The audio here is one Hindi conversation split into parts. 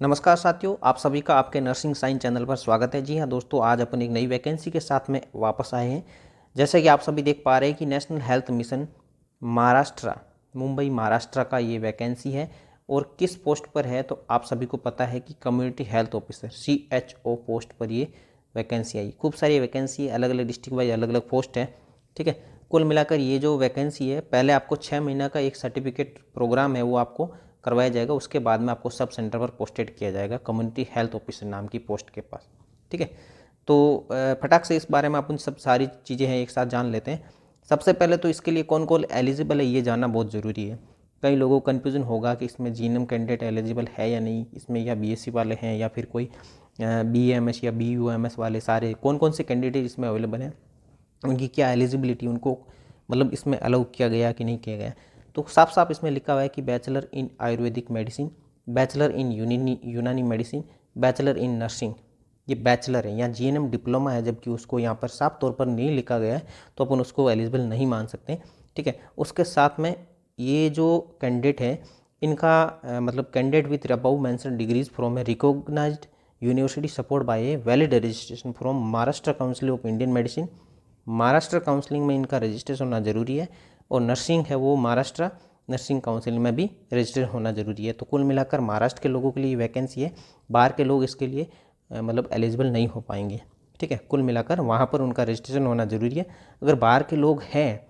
नमस्कार साथियों, आप सभी का आपके नर्सिंग साइंस चैनल पर स्वागत है। जी हाँ दोस्तों, आज अपन एक नई वैकेंसी के साथ में वापस आए हैं। जैसे कि आप सभी देख पा रहे हैं कि national health mission Maharashtra, Mumbai Maharashtra का ये वैकेंसी है। और किस पोस्ट पर है तो आप सभी को पता है कि community health officer CHO post पर ये वैकेंसी आई। खूब सारी वैकेंसी है, अलग अलग डिस्ट्रिक्ट वाइज अलग अलग पोस्ट है। ठीक है, कुल मिलाकर ये जो वैकेंसी है, पहले आपको 6 महीना का एक सर्टिफिकेट प्रोग्राम है वो आपको करवाया जाएगा। उसके बाद में आपको सब सेंटर पर पोस्टेड किया जाएगा कम्युनिटी हेल्थ ऑफिसर नाम की पोस्ट के पास। ठीक है, तो फटाक से इस बारे में अपन सब सारी चीज़ें हैं एक साथ जान लेते हैं। सबसे पहले तो इसके लिए कौन कौन एलिजिबल है ये जानना बहुत ज़रूरी है। कई लोगों को कन्फ्यूज़न होगा कि इसमें जीएनएम कैंडिडेट एलिजिबल है या नहीं, इसमें या BSc वाले हैं या फिर कोई BAMS या BUMS वाले, सारे कौन कौन से कैंडिडेट इसमें अवेलेबल हैं, उनकी क्या एलिजिबिलिटी, उनको मतलब इसमें अलाउ किया गया कि नहीं किया गया। तो साफ साफ इसमें लिखा हुआ है कि bachelor in Ayurvedic medicine, bachelor in यूनानी मेडिसिन, बैचलर इन नर्सिंग, ये बैचलर है। यहाँ GNM डिप्लोमा है, जबकि उसको यहाँ पर साफ तौर पर नहीं लिखा गया है, तो अपन उसको एलिजिबल नहीं मान सकते। ठीक है, उसके साथ में ये जो कैंडिडेट है इनका मतलब candidate with abou mention degrees from a recognized university support by a valid registration from Maharashtra council of Indian medicine. Maharashtra counselling में इनका रजिस्ट्रेशन होना ज़रूरी है। और नर्सिंग है वो महाराष्ट्र नर्सिंग काउंसिल में भी रजिस्टर होना ज़रूरी है। तो कुल मिलाकर महाराष्ट्र के लोगों के लिए वैकेंसी है, बाहर के लोग इसके लिए मतलब एलिजिबल नहीं हो पाएंगे। ठीक है, कुल मिलाकर वहाँ पर उनका रजिस्ट्रेशन होना ज़रूरी है। अगर बाहर के लोग हैं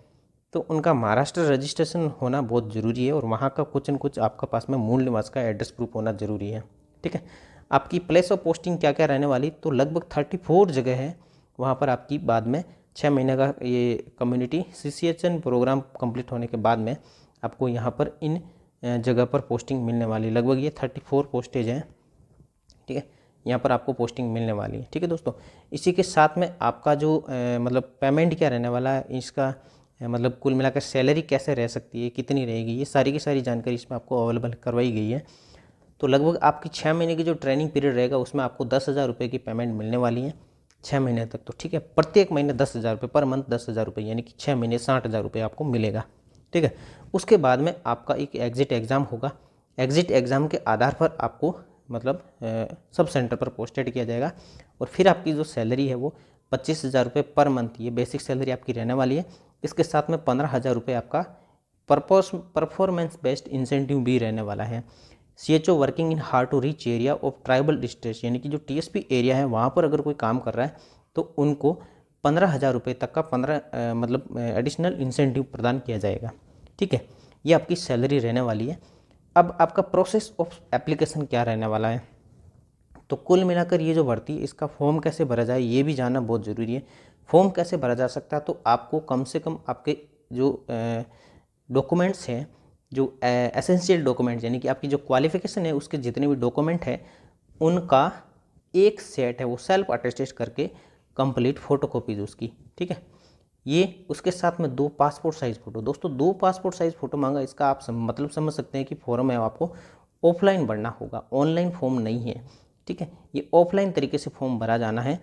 तो उनका महाराष्ट्र रजिस्ट्रेशन होना बहुत ज़रूरी है, और वहाँ का कुछ न कुछ आपका पास में मूल निवास का एड्रेस प्रूफ होना ज़रूरी है। ठीक है, आपकी प्लेस ऑफ पोस्टिंग क्या क्या रहने वाली, तो लगभग 34 जगह है वहाँ पर आपकी। बाद में 6 महीने का ये कम्युनिटी CCHN प्रोग्राम कंप्लीट होने के बाद में आपको यहाँ पर इन जगह पर पोस्टिंग मिलने वाली। लगभग ये 34 पोस्टेज हैं। ठीक है, यहाँ पर आपको पोस्टिंग मिलने वाली है। ठीक है दोस्तों, इसी के साथ में आपका जो मतलब पेमेंट क्या रहने वाला है इसका, मतलब कुल मिलाकर सैलरी कैसे रह सकती है, कितनी रहेगी, ये सारी की सारी जानकारी इसमें आपको अवेलेबल करवाई गई है। तो लगभग आपकी 6 महीने की जो ट्रेनिंग पीरियड रहेगा उसमें आपको 10,000 रुपये की पेमेंट मिलने वाली है 6 महीने तक। तो ठीक है, प्रत्येक महीने 10,000 रुपये, पर मंथ 10,000 रुपये, यानी कि 6 महीने 60,000 रुपये आपको मिलेगा। ठीक है, उसके बाद में आपका एक एग्जिट एग्ज़ाम होगा। एग्जिट एग्ज़ाम के आधार पर आपको मतलब सब सेंटर पर पोस्टेड किया जाएगा। और फिर आपकी जो सैलरी है वो 25,000 रुपये पर मंथ, ये बेसिक सैलरी आपकी रहने वाली है। इसके साथ में 15,000 रुपये आपका परफॉर्मेंस बेस्ड इंसेंटिव भी रहने वाला है। CHO working in hard to reach area of tribal district, यानी कि जो TSP एरिया है वहाँ पर अगर कोई काम कर रहा है तो उनको 15,000 रुपये तक का 15 मतलब एडिशनल इंसेंटिव प्रदान किया जाएगा। ठीक है, ये आपकी सैलरी रहने वाली है। अब आपका प्रोसेस ऑफ एप्लीकेशन क्या रहने वाला है, तो कुल मिलाकर ये जो भर्ती है इसका फॉर्म कैसे भरा जाए ये भी जानना बहुत ज़रूरी है। फॉर्म कैसे भरा जा सकता है, तो आपको कम से कम आपके जो डॉक्यूमेंट्स हैं, जो एसेंशियल डॉक्यूमेंट्स, यानी कि आपकी जो क्वालिफिकेशन है उसके जितने भी डॉक्यूमेंट हैं उनका एक सेट है वो सेल्फ अटेस्टेड करके कंप्लीट फोटोकॉपीज उसकी। ठीक है, ये उसके साथ में 2 पासपोर्ट साइज़ फ़ोटो। दोस्तों 2 पासपोर्ट साइज़ फ़ोटो मांगा, इसका आप मतलब समझ सकते हैं कि फॉर्म है आपको ऑफलाइन भरना होगा, ऑनलाइन फॉर्म नहीं है। ठीक है, ये ऑफलाइन तरीके से फॉर्म भरा जाना है।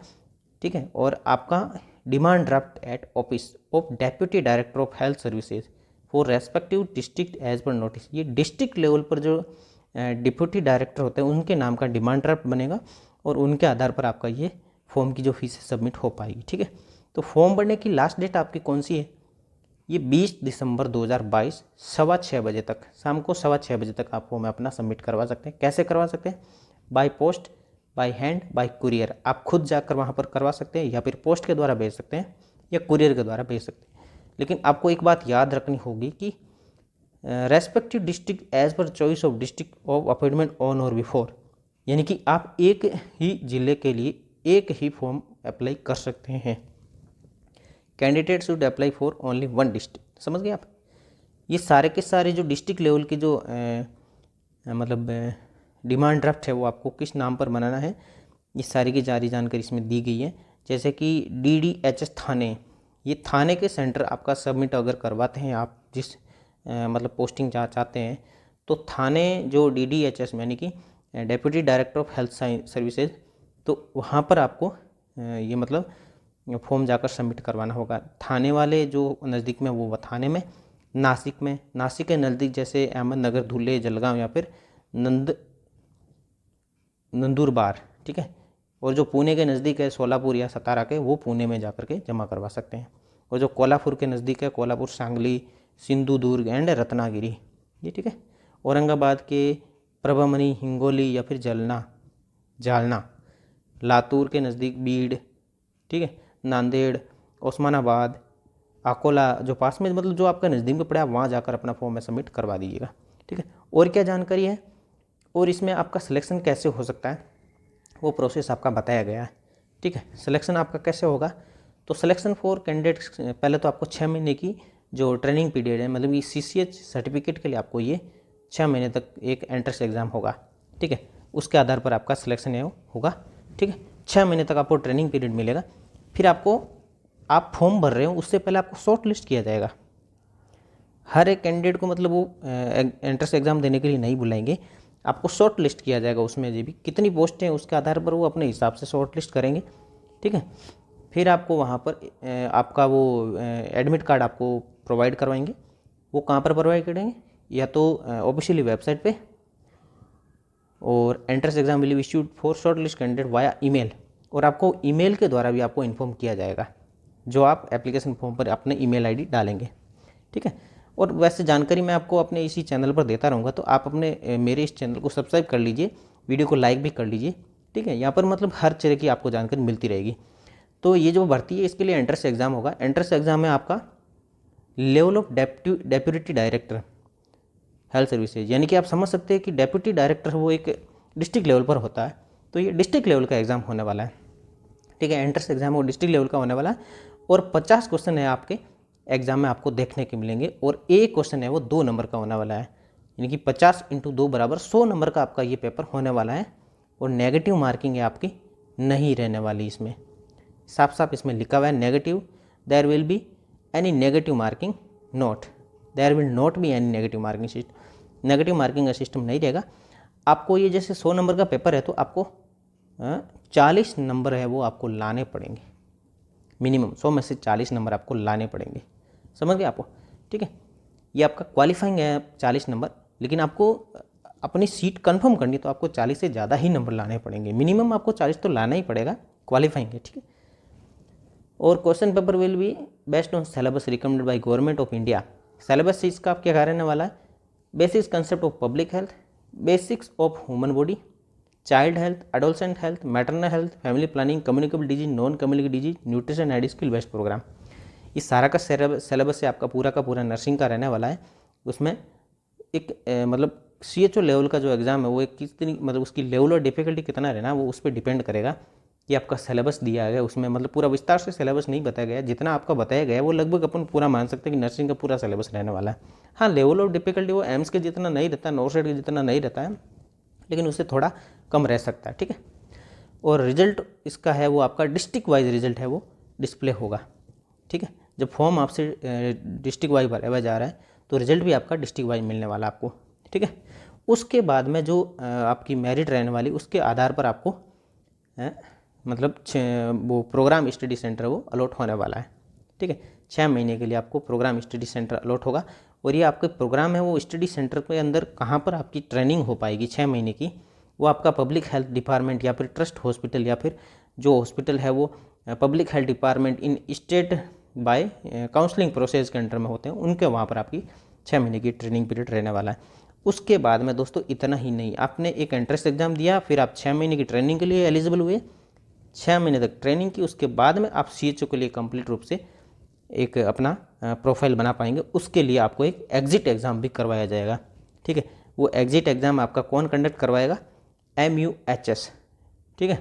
ठीक है, और आपका demand draft at office of deputy director of health services for respective district as per notice, ये डिस्ट्रिक्ट लेवल पर जो डिप्यूटी डायरेक्टर होते हैं उनके नाम का डिमांड ड्राफ्ट बनेगा, और उनके आधार पर आपका ये फॉर्म की जो फीस सबमिट हो पाएगी। ठीक है, तो फॉर्म भरने की लास्ट डेट आपकी कौन सी है, ये 20 दिसंबर 2022 6:15 बजे तक, शाम को 6:15 बजे तक आप फॉर्म अपना सबमिट करवा सकते हैं। कैसे करवा सकते हैं, by post, by hand, bye courier. आप खुद जाकर वहाँ पर करवा सकते हैं या फिर पोस्ट के द्वारा भेज सकते हैं या कुरियर के द्वारा भेज सकते हैं। लेकिन आपको एक बात याद रखनी होगी कि respective district as per choice of district of appointment on और बिफोर, यानी कि आप एक ही जिले के लिए एक ही फॉर्म अप्लाई कर सकते हैं। Candidate should apply for only 1 district. समझ गए आप, ये सारे के सारे जो डिस्ट्रिक्ट लेवल के जो मतलब डिमांड ड्राफ्ट है वो आपको किस नाम पर बनाना है, ये सारी की सारी जानकारी इसमें दी गई है। जैसे कि DDHS थाने, ये थाने के सेंटर आपका सबमिट अगर करवाते हैं आप, जिस मतलब पोस्टिंग चाहते हैं, तो थाने जो DDHS यानी कि deputy director of health services, तो वहाँ पर आपको ये मतलब फॉर्म जाकर सबमिट करवाना होगा। थाने वाले जो नज़दीक में वो थाने में, नासिक के नज़दीक जैसे अहमदनगर, धुले, जलगांव या फिर नंदुरबार, ठीक है। और जो पुणे के नज़दीक है सोलापुर या सतारा के, वो पुणे में जा कर के जमा करवा सकते हैं। और जो कोल्हापुर के नज़दीक है, कोल्हापुर, सांगली, सिंधुदुर्ग एंड रत्नागिरी, ये ठीक है। औरंगाबाद के प्रभामणि, हिंगोली या फिर जालना, लातूर के नज़दीक बीड़, ठीक है, नांदेड़, ओस्मानाबाद, अकोला, जो पास में मतलब जो आपका नज़दीक में पड़ा है वहाँ जाकर अपना फॉर्म में सबमिट करवा दीजिएगा, ठीक है। और क्या जानकारी है और इसमें आपका सिलेक्शन कैसे हो सकता है वो प्रोसेस आपका बताया गया है, ठीक है। सिलेक्शन आपका कैसे होगा, तो सिलेक्शन फॉर कैंडिडेट्स, पहले तो आपको 6 महीने की जो ट्रेनिंग पीरियड है, मतलब ये CCH सर्टिफिकेट के लिए आपको ये 6 महीने तक एक एंट्रेंस एग्ज़ाम होगा, ठीक है। उसके आधार पर आपका सिलेक्शन होगा, ठीक है। 6 महीने तक आपको ट्रेनिंग पीरियड मिलेगा। फिर आप फॉर्म भर रहे हो उससे पहले आपको शॉर्ट लिस्ट किया जाएगा। हर एक कैंडिडेट को मतलब वो एंट्रेंस एग्ज़ाम देने के लिए नहीं बुलाएंगे, आपको शॉर्ट लिस्ट किया जाएगा। उसमें भी कितनी पोस्टें हैं उसके आधार पर वो अपने हिसाब से शॉर्ट लिस्ट करेंगे, ठीक है। फिर आपको वहाँ पर आपका वो एडमिट कार्ड आपको प्रोवाइड करवाएंगे। वो कहाँ पर प्रोवाइड करेंगे, या तो ऑफिशियली वेबसाइट पे, और entrance exam will be issued for short list candidate via email, और आपको ईमेल के द्वारा भी आपको इन्फॉर्म किया जाएगा, जो आप एप्लीकेशन फॉर्म पर अपने ईमेल आईडी डालेंगे, ठीक है। और वैसे जानकारी मैं आपको अपने इसी चैनल पर देता रहूँगा, तो आप अपने मेरे इस चैनल को सब्सक्राइब कर लीजिए, वीडियो को लाइक भी कर लीजिए, ठीक है। यहाँ पर मतलब हर तरह की आपको जानकारी मिलती रहेगी। तो ये जो भर्ती है इसके लिए एंट्रेंस एग्ज़ाम होगा। एंट्रेंस एग्ज़ाम में आपका level of deputy director health services, यानी कि आप समझ सकते हैं कि डेप्यूटी डायरेक्टर वो एक डिस्ट्रिक्ट लेवल पर होता है, तो ये डिस्ट्रिक्ट लेवल का एग्ज़ाम होने वाला है, ठीक है। एंट्रेंस एग्ज़ाम वो डिस्ट्रिक्ट लेवल का होने वाला है, और 50 क्वेश्चन है आपके एग्ज़ाम में आपको देखने के मिलेंगे, और एक क्वेश्चन है वो 2 नंबर का होने वाला है, यानी कि 50 × 2 = 100 नंबर का आपका ये पेपर होने वाला है। और नेगेटिव मार्किंग है आपकी नहीं रहने वाली, इसमें साफ साफ इसमें लिखा हुआ है negative, there will be any negative marking not, there will not be any negative marking system, negative marking का सिस्टम नहीं रहेगा। आपको ये जैसे 100 नंबर का पेपर है तो आपको 40 नंबर है वो आपको लाने पड़ेंगे, मिनिमम 100 में से 40 नंबर आपको लाने पड़ेंगे, समझ गए आपको, ठीक है। ये आपका क्वालिफाइंग है 40 नंबर, लेकिन आपको अपनी सीट कंफर्म करनी तो आपको 40 से ज़्यादा ही नंबर लाने पड़ेंगे, मिनिमम आपको 40 तो लाना ही पड़ेगा, क्वालिफाइंग है, ठीक है। और question paper will be based on syllabus recommended by government of India. Syllabus इसका क्या क्या रहने वाला है, basics concept of public health, basics of human body, child health, adolescent health, maternal health, family planning, communicable disease, non communicable disease, nutrition and skill based programme. इस सारा का सिलेबस से आपका पूरा का पूरा नर्सिंग का रहने वाला है। उसमें एक मतलब CHO लेवल का जो एग्ज़ाम है वो एक कितनी मतलब उसकी लेवल और डिफिकल्टी कितना रहना वो उस पर डिपेंड करेगा। कि आपका सिलेबस दिया गया उसमें मतलब पूरा विस्तार से सिलेबस नहीं बताया गया, जितना आपका बताया गया है वो लगभग अपन पूरा मान सकते हैं कि नर्सिंग का पूरा सिलेबस रहने वाला है। हाँ, लेवल ऑफ डिफिकल्टी वो एम्स के जितना नहीं रहता, नॉर्सेट के जितना नहीं रहता है, लेकिन उससे थोड़ा कम रह सकता है, ठीक है। और रिजल्ट इसका है वो आपका डिस्ट्रिक्ट वाइज रिजल्ट है वो डिस्प्ले होगा, ठीक है। जब फॉर्म आपसे डिस्ट्रिक्ट वाइज भरा जा रहा है तो रिजल्ट भी आपका डिस्ट्रिक्ट वाइज मिलने वाला आपको, ठीक है। उसके बाद में जो आपकी मेरिट रहने वाली उसके आधार पर आपको मतलब वो प्रोग्राम स्टडी सेंटर वो अलॉट होने वाला है, ठीक है। 6 महीने के लिए आपको प्रोग्राम स्टडी सेंटर अलॉट होगा। और ये आपके प्रोग्राम है वो स्टडी सेंटर के अंदर कहाँ पर आपकी ट्रेनिंग हो पाएगी 6 महीने की, वो आपका पब्लिक हेल्थ डिपार्टमेंट या फिर ट्रस्ट हॉस्पिटल या फिर जो हॉस्पिटल है वो public health department in state by counselling process के अंडर में होते हैं, उनके वहाँ पर आपकी 6 महीने की ट्रेनिंग पीरियड रहने वाला है। उसके बाद में दोस्तों इतना ही नहीं, आपने एक एंट्रेंस एग्जाम दिया, फिर आप 6 महीने की ट्रेनिंग के लिए एलिजिबल हुए, 6 महीने तक ट्रेनिंग की, उसके बाद में आप CHO के लिए कंप्लीट रूप से एक अपना प्रोफाइल बना पाएंगे। उसके लिए आपको एक एग्जिट एग्ज़ाम भी करवाया जाएगा, ठीक है। वो एग्जिट एग्ज़ाम आपका कौन कंडक्ट करवाएगा, MUHS, ठीक है,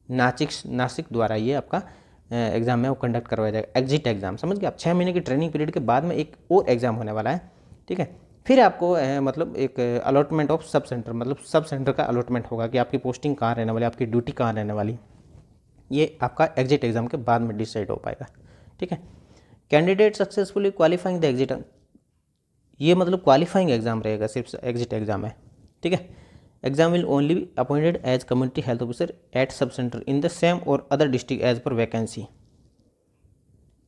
नासिक द्वारा ये आपका एग्ज़ाम है वो कंडक्ट करवाया जाएगा, एग्जिट एग्ज़ाम, समझ गए आप। 6 महीने की ट्रेनिंग पीरियड के बाद में एक और एग्ज़ाम होने वाला है, ठीक है। फिर आपको मतलब एक अलॉटमेंट ऑफ सब सेंटर, मतलब सब सेंटर का अलॉटमेंट होगा कि आपकी पोस्टिंग कहाँ रहने वाली, आपकी ड्यूटी कहाँ रहने वाली, ये आपका एग्जिट एग्ज़ाम के बाद में डिसाइड हो पाएगा, ठीक है। Candidate successfully qualifying the exit, ये मतलब क्वालिफाइंग एग्ज़ाम रहेगा, सिर्फ एग्जिट एग्ज़ाम है, ठीक है। Exam will only be appointed as community health officer at sub centre in the same or other district as per vacancy.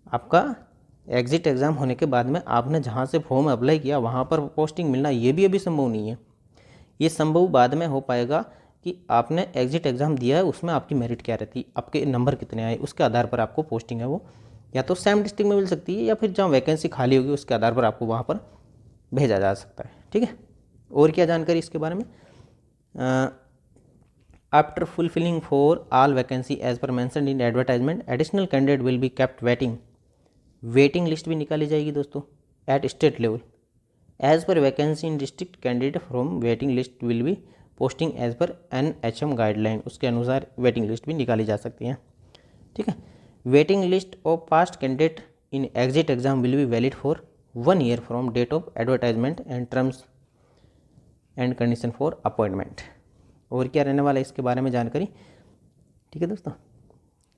आपका एग्जिट एग्ज़ाम होने के बाद में आपने जहाँ से फॉर्म अप्लाई किया वहाँ पर पोस्टिंग मिलना ये भी अभी संभव नहीं है, ये संभव बाद में हो पाएगा कि आपने एग्जिट एग्ज़ाम दिया है, उसमें आपकी मेरिट क्या रहती है, आपके नंबर कितने आए, उसके आधार पर आपको पोस्टिंग है वो या तो सेम डिस्ट्रिक्ट में मिल सकती है या फिर जहाँ वैकेंसी खाली होगी उसके आधार पर आपको वहाँ पर भेजा जा सकता है। ठीक है, और क्या जानकारी इसके बारे में? After fulfilling for all vacancy as per mentioned in advertisement, additional candidate will be kept waiting. Waiting list भी निकाली जाएगी दोस्तों at state level. As per vacancy in district, candidate from waiting list will be posting as per NHM guideline. उसके अनुसार वेटिंग लिस्ट भी निकाली जा सकती है। ठीक है, waiting list of past candidate in exit exam will be valid for 1 year from date of advertisement and terms and condition for appointment. और क्या रहने वाला है इसके बारे में जानकारी? ठीक है दोस्तों,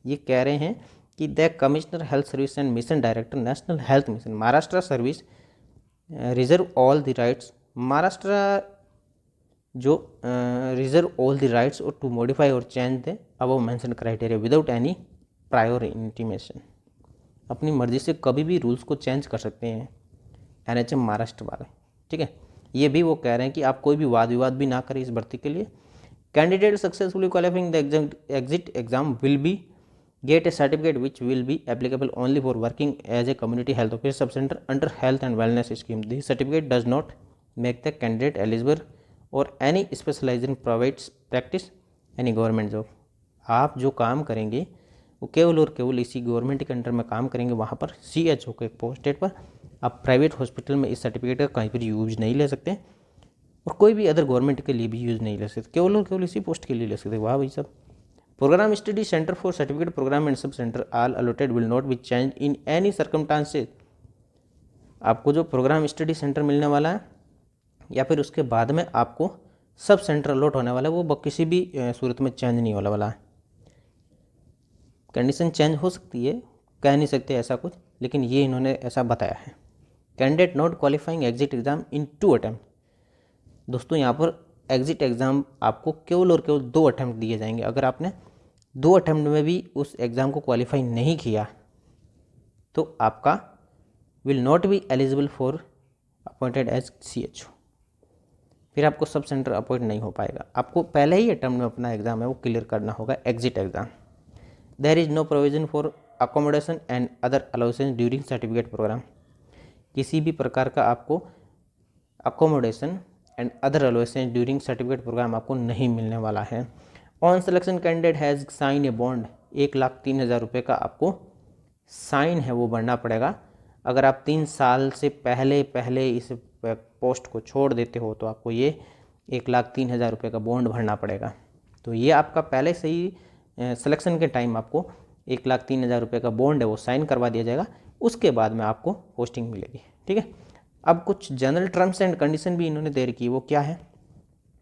ये कह रहे हैं कि the commissioner health service and mission director national health mission Maharashtra service reserve all the rights. Maharashtra जो रिजर्व ऑल द राइट्स और टू मॉडिफाई और change the above mention criteria without any prior intimation. अपनी मर्जी से कभी भी रूल्स को चेंज कर सकते हैं NHM महाराष्ट्र वाले। ठीक है, ये भी वो कह रहे हैं कि आप कोई भी वाद विवाद भी ना करें इस भर्ती के लिए। Candidate successfully qualifying the exit exam will be get a certificate which will be applicable only for working as a community health officer sub centre under health and wellness scheme. This certificate does not make the candidate eligible or any specialisation provides practice any government job. आप जो काम करेंगे वो केवल और केवल इसी गवर्नमेंट के अंडर में काम करेंगे, वहाँ पर CHO के पोस्टेड पर। आप प्राइवेट हॉस्पिटल में इस सर्टिफिकेट का कहीं पर यूज नहीं ले सकते और कोई भी अदर गवर्नमेंट के लिए भी यूज़ नहीं ले सकते, केवल और केवल इसी पोस्ट के लिए ले सकते। वाह भाई साहब। Programme study centre for certificate programme and sub centre all allotted will not be change in any circumstances. आपको जो प्रोग्राम स्टडी सेंटर मिलने वाला है या फिर उसके बाद में आपको सब सेंटर अलॉट होने वाला है, वो किसी भी सूरत में चेंज नहीं होने वाला है। कंडीशन चेंज हो सकती है, कह नहीं सकते ऐसा कुछ, लेकिन ये इन्होंने ऐसा बताया है। Candidate not qualifying exit exam in 2 attempt. दोस्तों यहाँ पर एग्जिट एग्ज़ाम आपको केवल और केवल 2 अटैम्प्ट दिए जाएंगे। अगर आपने 2 अटैम्प्ट में भी उस एग्ज़ाम को क्वालिफाई नहीं किया तो आपका will not be eligible for appointed as CHO। फिर आपको सब सेंटर अपॉइंट नहीं हो पाएगा। आपको पहले ही अटैम्प्ट में अपना एग्ज़ाम है वो क्लियर करना होगा, exit exam. There is no provision for accommodation and other allowances during certificate programme. किसी भी प्रकार का आपको accommodation and other allowances during certificate programme आपको नहीं मिलने वाला है। On selection candidate has sign a bond. 1,03,000 रुपये का आपको साइन है वो भरना पड़ेगा। अगर आप 3 साल से पहले इस पोस्ट को छोड़ देते हो तो आपको ये 1,03,000 रुपये का बॉन्ड भरना पड़ेगा। तो ये आपका पहले से ही सिलेक्शन के टाइम आपको 1,03,000 रुपये का बॉन्ड है वो साइन करवा दिया जाएगा, उसके बाद में आपको पोस्टिंग मिलेगी। ठीक है, अब कुछ जनरल टर्म्स एंड कंडीशन भी इन्होंने दे रखी है। वो क्या है?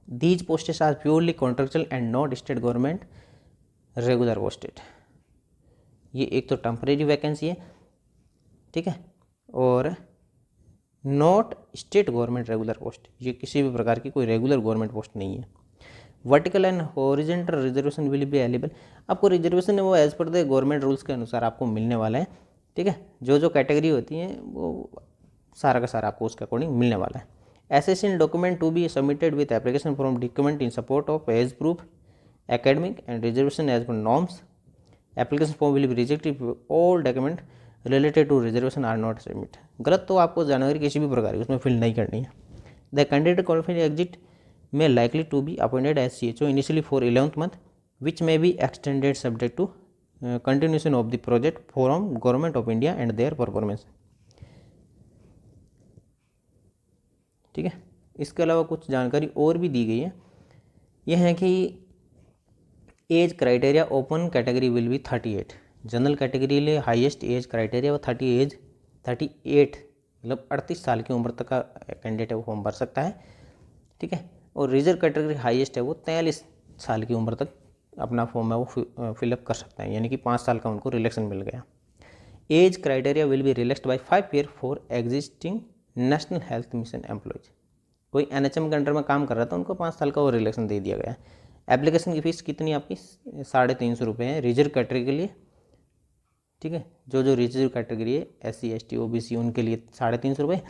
These posts are purely contractual and not state government regular posted. ये एक तो टेम्परेरी वैकेंसी है, ठीक है, और not state government regular post, ये किसी भी प्रकार की कोई रेगुलर गवर्नमेंट पोस्ट नहीं है। Vertical and horizontal reservation will be available. आपको रिजर्वेशन है वो as per the government rules के अनुसार आपको मिलने वाला है। ठीक है, जो कैटेगरी होती है वो सारा का सारा आपको उसके अकॉर्डिंग मिलने वाला है। Essential document to be submitted with application form document in support of age proof academic and reservation as per norms. Application form will be rejected all document related to reservation are not submit. गलत तो आपको जानकारी किसी भी प्रकार की उसमें फिल नहीं करनी है। द कैंडिडेट क्वालिफाइड एग्जिट में likely to be appointed as CHO initially for 11th month which may be extended subject to continuation of the project from Government of India and their performance। ठीक है, इसके अलावा कुछ जानकारी और भी दी गई है। यह है कि age criteria open category will be 38। General category लिए हाईएस्ट एज क्राइटेरिया वो 38 मतलब 38 साल की उम्र तक का कैंडिडेट है वो फॉर्म भर सकता है। ठीक है, और रिजर्व कैटेगरी हाईएस्ट है वो 43 साल की उम्र तक अपना फॉर्म है वो फिलअप कर सकता है, यानी कि 5 साल का उनको रिलैक्सन मिल गया। Age criteria will be relaxed by 5 year for existing national health mission employees. कोई NHM के अंडर में काम कर रहा था उनको 5 साल का वो रिलैक्सन दे दिया गया। एप्लीकेशन की फ़ीस कितनी आपकी 350 रुपये है रिजर्व कैटेगरी के लिए। ठीक है, जो रिजर्व कैटेगरी है SC ST OBC उनके लिए 350 रुपये,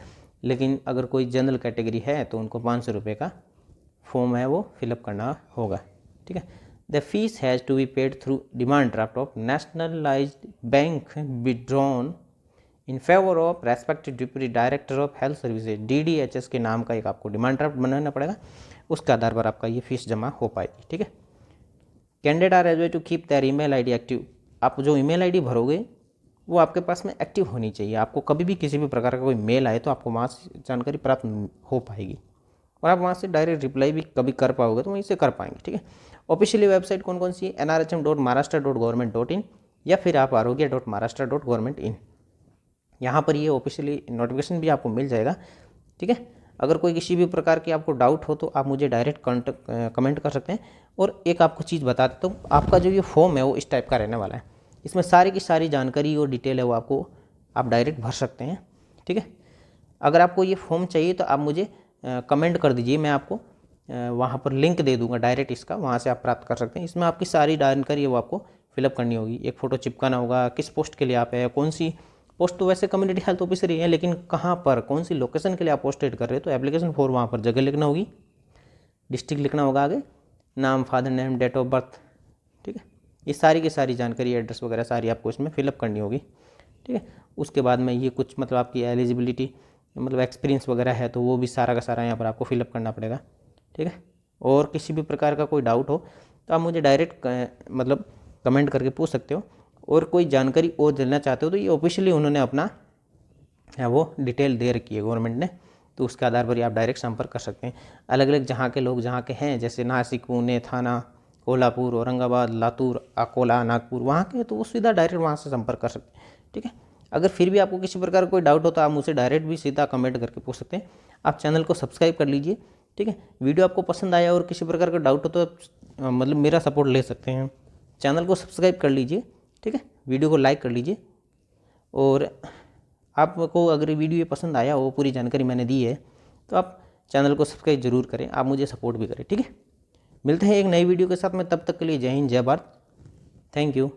लेकिन अगर कोई जनरल कैटेगरी है तो उनको 500 रुपये का फॉर्म है वो फिलअप करना होगा। ठीक है। The fees has to be paid through demand draft of nationalized bank withdrawn in favour of respected deputy director of health services, DDHS के नाम का एक आपको डिमांड ड्राफ्ट बनाना पड़ेगा, उसके आधार पर आपका ये फीस जमा हो पाएगी। ठीक है। Candidate are as to keep their email ID active, आप जो ईमेल आईडी भरोगे वो आपके पास में एक्टिव होनी चाहिए। आपको कभी भी किसी भी प्रकार का कोई मेल आए तो आपको वहाँ से जानकारी प्राप्त हो पाएगी और आप वहाँ से डायरेक्ट रिप्लाई भी कभी कर पाओगे तो वहीं से कर पाएंगे। ठीक है। ऑफिशियली वेबसाइट कौन कौन सी है? nrhm.maharashtra.government.in या फिर आप arogya.maharashtra.government.in, यहाँ पर ये ऑफिशियली नोटिफिकेशन भी आपको मिल जाएगा। ठीक है। अगर कोई किसी भी प्रकार की आपको डाउट हो तो आप मुझे डायरेक्ट कमेंट कर सकते हैं। और एक आपको चीज़ बता देता हूँ, आपका जो ये फॉर्म है वो इस टाइप का रहने वाला है, इसमें सारी की सारी जानकारी और डिटेल है वो आपको आप डायरेक्ट भर सकते हैं। ठीक है। अगर आपको ये फॉर्म चाहिए तो आप मुझे कमेंट कर दीजिए, मैं आपको वहाँ पर लिंक दे दूँगा डायरेक्ट इसका, वहाँ से आप प्राप्त कर सकते हैं। इसमें आपकी सारी जानकारी है वो आपको फिलअप करनी होगी, एक फ़ोटो चिपकाना होगा, किस पोस्ट के लिए आप है, कौन सी पोस्ट, तो वैसे कम्युनिटी हेल्थ ऑफिसर ही है, लेकिन कहाँ पर कौन सी लोकेशन के लिए आप पोस्ट एड कर रहे हो तो एप्लीकेशन फॉर वहाँ पर जगह लिखना होगी, डिस्ट्रिक्ट लिखना होगा, आगे नाम, father name, date of birth. ठीक है। ये सारी की सारी जानकारी, एड्रेस वगैरह सारी आपको इसमें फिलअप करनी होगी। ठीक है। उसके बाद में ये कुछ मतलब आपकी एलिजिबिलिटी मतलब एक्सपीरियंस वगैरह है तो वो भी सारा का सारा यहाँ पर आपको फिलअप करना पड़ेगा। ठीक है। और किसी भी प्रकार का कोई डाउट हो तो आप मुझे डायरेक्ट मतलब कमेंट करके पूछ सकते हो, और कोई जानकारी और जानना चाहते हो तो ये ऑफिशियली उन्होंने अपना वो डिटेल दे रखी है गवर्नमेंट ने, तो उसके आधार पर ही आप डायरेक्ट संपर्क कर सकते हैं। अलग अलग जहाँ के लोग जहाँ के हैं, जैसे नासिक, पुणे, थाना, कोल्हापुर, औरंगाबाद, लातूर, अकोला, नागपुर, वहाँ के तो वो सीधा डायरेक्ट वहाँ से संपर्क कर सकते हैं। ठीक है। अगर फिर भी आपको किसी प्रकार का कोई डाउट हो तो आप मुझसे डायरेक्ट भी सीधा कमेंट करके पूछ सकते हैं। आप चैनल को सब्सक्राइब कर लीजिए। ठीक है। वीडियो आपको पसंद आया और किसी प्रकार का डाउट हो तो मतलब मेरा सपोर्ट ले सकते हैं, चैनल को सब्सक्राइब कर लीजिए। ठीक है। वीडियो को लाइक कर लीजिए, और आपको अगर वीडियो ये पसंद आया हो, पूरी जानकारी मैंने दी है, तो आप चैनल को सब्सक्राइब जरूर करें, आप मुझे सपोर्ट भी करें। ठीक है। मिलते हैं एक नई वीडियो के साथ में, तब तक के लिए जय हिंद, जय भारत, थैंक यू।